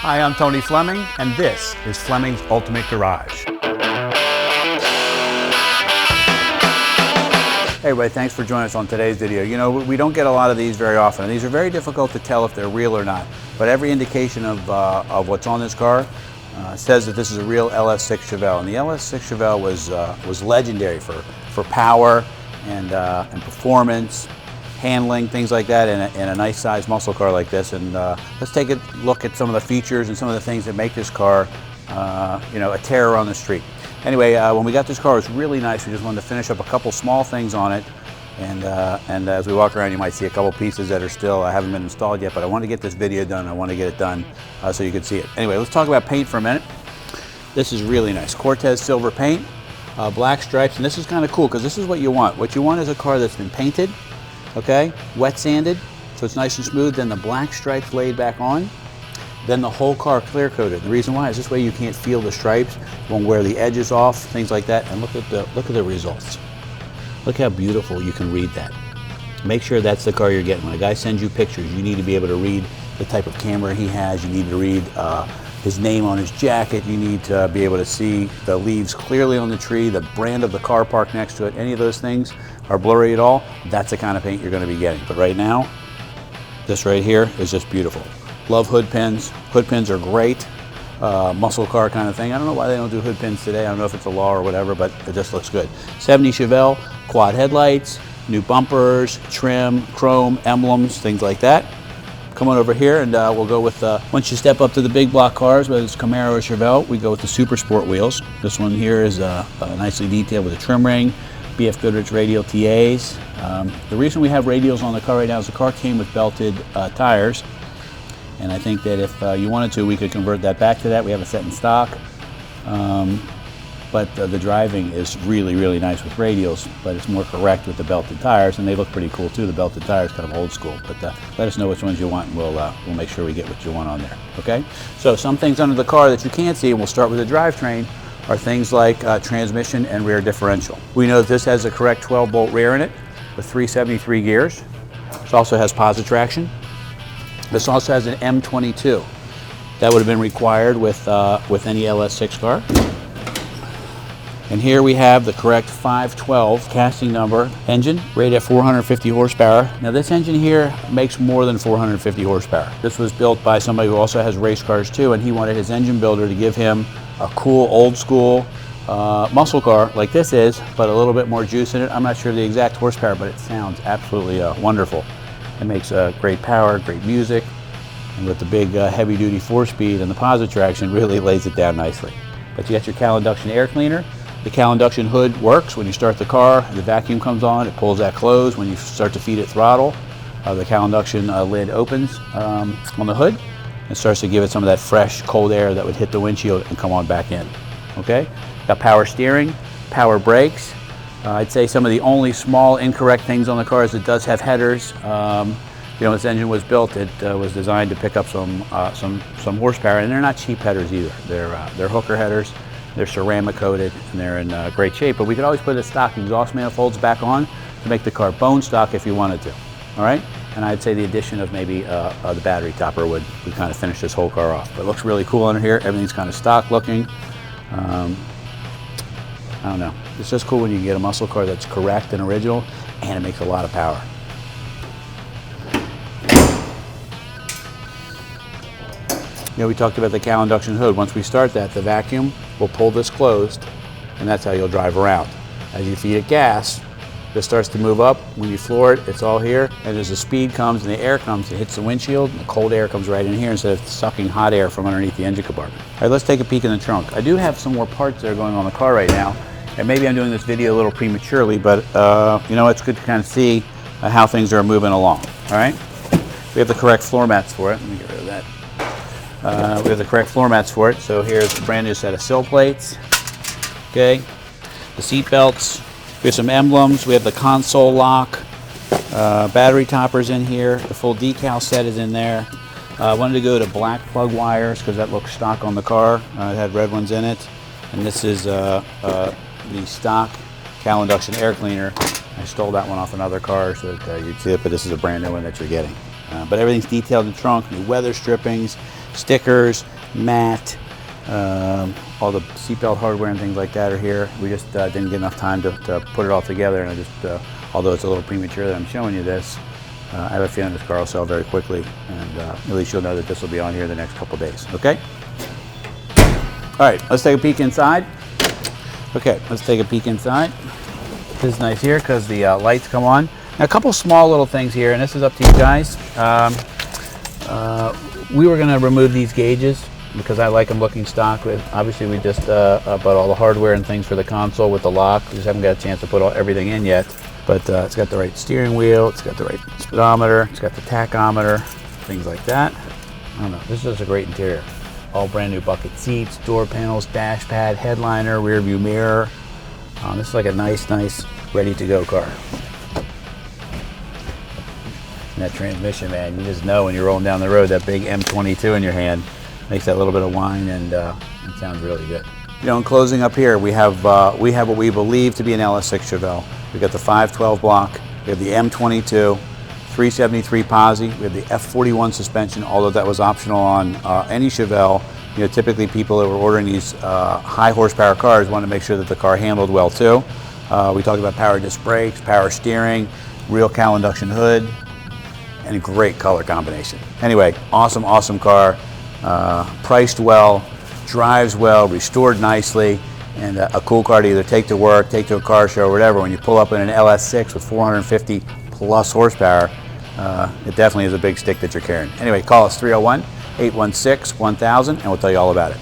Hi, I'm Tony Fleming, and this is Fleming's Ultimate Garage. Hey everybody, thanks for joining us on today's video. You know, we don't get a lot of these very often, and these are very difficult to tell if they're real or not. But every indication of what's on this car says that this is a real LS6 Chevelle. And the LS6 Chevelle was legendary for power and performance, handling, things like that in a nice sized muscle car like this. And let's take a look at some of the features and some of the things that make this car you know, a terror on the street. Anyway, when we got this car, it was really nice. We just wanted to finish up a couple small things on it. And as we walk around, you might see a couple pieces that are still haven't been installed yet, but I want to get this video done. I want to get it done so you can see it. Anyway, let's talk about paint for a minute. This is really nice. Cortez silver paint, black stripes, and this is kind of cool because this is what you want. What you want is a car that's been painted, okay, wet sanded, so it's nice and smooth, then the black stripes laid back on, then the whole car clear coated. The reason why is this way you can't feel the stripes, won't wear the edges off, things like that. And look at the results. Look how beautiful you can read that. Make sure that's the car you're getting. When a guy sends you pictures, you need to be able to read the type of camera he has. You need to read his name on his jacket. You need to be able to see the leaves clearly on the tree, the brand of the car parked next to it. Any of those things are blurry at all, that's the kind of paint you're going to be getting. But right now, this right here is just beautiful. Love hood pins. Hood pins are great. Muscle car kind of thing. I don't know why they don't do hood pins today. I don't know if it's a law or whatever, but it just looks good. 70 Chevelle, quad headlights, new bumpers, trim, chrome, emblems, things like that. Come on over here and we'll go with, once you step up to the big block cars, whether it's Camaro or Chevelle, we go with the Super Sport wheels. This one here is nicely detailed with a trim ring, BF Goodrich radial TAs. The reason we have radials on the car right now is the car came with belted tires. And I think that if you wanted to, we could convert that back to that. We have a set in stock. But the driving is really, really nice with radials, but it's more correct with the belted tires, and they look pretty cool too. The belted tires kind of old school, but let us know which ones you want, and we'll make sure we get what you want on there, okay? So some things under the car that you can't see, and we'll start with the drivetrain, are things like transmission and rear differential. We know that this has the correct 12-bolt rear in it with 373 gears. This also has posi traction. This also has an M22. That would have been required with any LS6 car. And here we have the correct 512 casting number engine, rated at 450 horsepower. Now this engine here makes more than 450 horsepower. This was built by somebody who also has race cars too, and he wanted his engine builder to give him a cool old school muscle car like this is, but a little bit more juice in it. I'm not sure the exact horsepower, but it sounds absolutely wonderful. It makes great power, great music, and with the big heavy-duty 4-speed and the posi traction, really lays it down nicely. But you got your cowl induction air cleaner. The cowl induction hood works. When you start the car, the vacuum comes on, it pulls that closed. When you start to feed it throttle, the cowl induction lid opens on the hood and starts to give it some of that fresh, cold air that would hit the windshield and come on back in. Okay? Got power steering, power brakes. I'd say some of the only small incorrect things on the car is it does have headers. You know, this engine was built, it was designed to pick up some horsepower, and they're not cheap headers either. They're hooker headers, they're ceramic coated, and they're in great shape. But we could always put the stock exhaust manifolds back on to make the car bone stock if you wanted to. All right? And I'd say the addition of maybe the battery topper would kind of finish this whole car off. But it looks really cool under here. Everything's kind of stock looking. I don't know. It's just cool when you get a muscle car that's correct and original, and it makes a lot of power. You know, we talked about the cowl induction hood. Once we start that, the vacuum will pull this closed, and that's how you'll drive around. As you feed it gas, this starts to move up. When you floor it, it's all here, and as the speed comes and the air comes, it hits the windshield, and the cold air comes right in here instead of sucking hot air from underneath the engine compartment. All right, let's take a peek in the trunk. I do have some more parts that are going on the car right now, and maybe I'm doing this video a little prematurely, but you know, it's good to kind of see how things are moving along, all right? We have the correct floor mats for it. Let me get rid of that. We have the correct floor mats for it. So here's a brand new set of sill plates. Okay, the seat belts. We have some emblems. We have the console lock, battery toppers in here. The full decal set is in there. I wanted to go to black plug wires because that looks stock on the car. It had red ones in it. And this is the stock cowl induction air cleaner. I stole that one off another car so that you'd see it, but this is a brand new one that you're getting. But everything's detailed in the trunk, new weather strippings, stickers, mat, all the seatbelt hardware and things like that are here. We just didn't get enough time to put it all together, and I just, although it's a little premature that I'm showing you this, I have a feeling this car will sell very quickly, and at least you'll know that this will be on here the next couple days, okay? All right, let's take a peek inside. Okay, let's take a peek inside. This is nice here because the lights come on. Now, a couple small little things here, and this is up to you guys. We were gonna remove these gauges because I like them looking stock. Obviously, we just bought all the hardware and things for the console with the lock. We just haven't got a chance to put everything in yet. But it's got the right steering wheel, it's got the right speedometer, it's got the tachometer, things like that. I don't know, this is just a great interior. All brand new bucket seats, door panels, dash pad, headliner, rear view mirror. This is like a nice, ready to go car. And that transmission, man, you just know when you're rolling down the road, that big M22 in your hand makes that little bit of whine, and it sounds really good. You know, in closing up here, we have what we believe to be an LS6 Chevelle. We've got the 512 block, we have the M22, 373 posi, we have the F41 suspension, although that was optional on any Chevelle. You know, typically people that were ordering these high horsepower cars want to make sure that the car handled well too. We talked about power disc brakes, power steering, real cowl induction hood, and a great color combination. Anyway, awesome car, priced well, drives well, restored nicely, and a cool car to either take to work, take to a car show, or whatever. When you pull up in an LS6 with 450 plus horsepower, it definitely is a big stick that you're carrying. Anyway, call us 301-816-1000 and we'll tell you all about it.